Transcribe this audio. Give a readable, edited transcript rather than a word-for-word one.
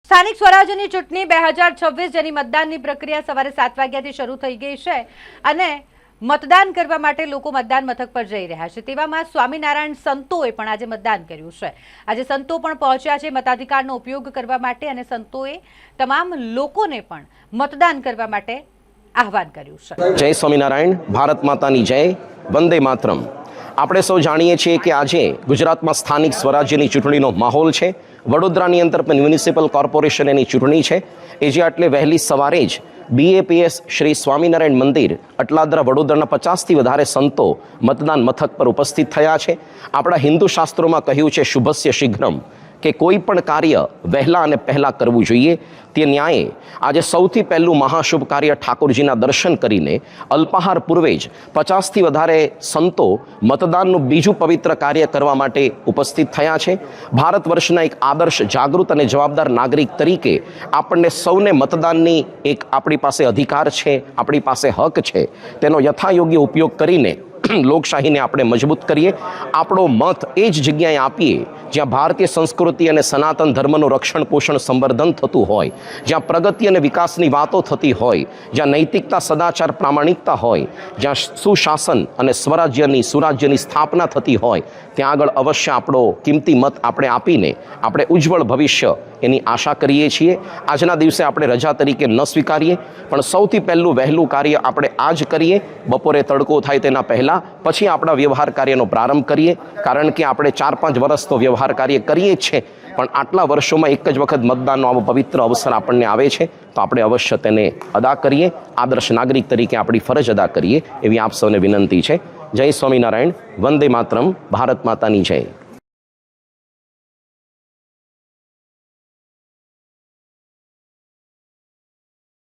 સ્થાનિક સ્વરાજ્યની ચૂંટણી 2026 જેની મતદાનની પ્રક્રિયા સવારે 7 વાગ્યાથી શરૂ થઈ ગઈ છે અને મતદાન કરવા માટે લોકો મતદાન મથક પર જઈ રહ્યા છે। તેવામાં સ્વામિનારાયણ સંતોએ પણ આજે મતદાન કર્યું છે। આજે સંતો પણ પહોંચ્યા છે મતાધિકારનો ઉપયોગ કરવા માટે અને સંતોએ તમામ લોકોને પણ મતદાન કરવા માટે આહવાન કર્યું છે। જય સ્વામિનારાયણ, ભારત માતાની જય, વંદે માતરમ। આપણે સૌ જાણીએ છીએ કે આજે ગુજરાતમાં સ્થાનિક સ્વરાજ્યની ચૂંટણીનો માહોલ છે। વડોદરાની અંદર પણ મ્યુનિસિપલ કોર્પોરેશન એની ચૂંટણી છે। એ જે આટલે વહેલી સવારે જ BAPS શ્રી સ્વામિનારાયણ મંદિર અટલાદરા વડોદરાના 50થી વધારે સંતો મતદાન મથક પર ઉપસ્થિત થયા છે। આપણા હિન્દુ શાસ્ત્રોમાં કહ્યું છે શુભસ્ય શીઘ્રમ, કે કોઈ પણ કાર્ય વહેલા અને પહેલાં કરવું જોઈએ। તે ન્યાયે આજે સૌથી પહેલું મહાશુભ કાર્ય ઠાકોરજીના દર્શન કરીને અલ્પાહાર પૂર્વે જ 50થી વધારે સંતો મતદાનનું બીજું પવિત્ર કાર્ય કરવા માટે ઉપસ્થિત થયા છે। ભારત વર્ષના એક આદર્શ, જાગૃત અને જવાબદાર નાગરિક તરીકે આપણને સૌને મતદાનની એક આપણી પાસે અધિકાર છે, આપણી પાસે હક છે। તેનો યથાયોગ્ય ઉપયોગ કરીને લોકશાહીને આપણે મજબૂત કરીએ। આપણો મત એ જ જગ્યાએ આપીએ જ્યાં ભારતીય સંસ્કૃતિ અને સનાતન ધર્મનું રક્ષણ પોષણ સંવર્ધન થતું હોય, જ્યાં પ્રગતિ અને વિકાસની વાતો થતી હોય, જ્યાં નૈતિકતા, સદાચાર, પ્રામાણિકતા હોય, જ્યાં સુશાસન અને સુરાજ્યની સ્થાપના થતી હોય, ત્યાં આગળ અવશ્ય આપણો કિંમતી મત આપણે આપીને આપણે ઉજ્જવળ ભવિષ્ય એની આશા કરીએ છીએ। આજના દિવસે આપણે રજા તરીકે ન સ્વીકારીએ, પણ સૌથી પહેલું વહેલું કાર્ય આપણે આ જ કરીએ। બપોરે તડકો થાય તેના પહેલાં, પછી આપણા વ્યવહાર કાર્યનો પ્રારંભ કરીએ, કારણ કે આપણે 4-5 વર્ષ તો વ્યવહાર કાર્ય કરીએ જ છે, પણ આટલા વર્ષોમાં એક જ વખત મતદાનનો આવો પવિત્ર અવસર આપણને આવે છે, તો આપણે અવશ્ય તેને અદા કરીએ। આદર્શ નાગરિક તરીકે આપણી ફરજ અદા કરીએ એવી આપ સૌને વિનંતી છે। જય સ્વામિનારાયણ, વંદે માતરમ, ભારત માતાની જય।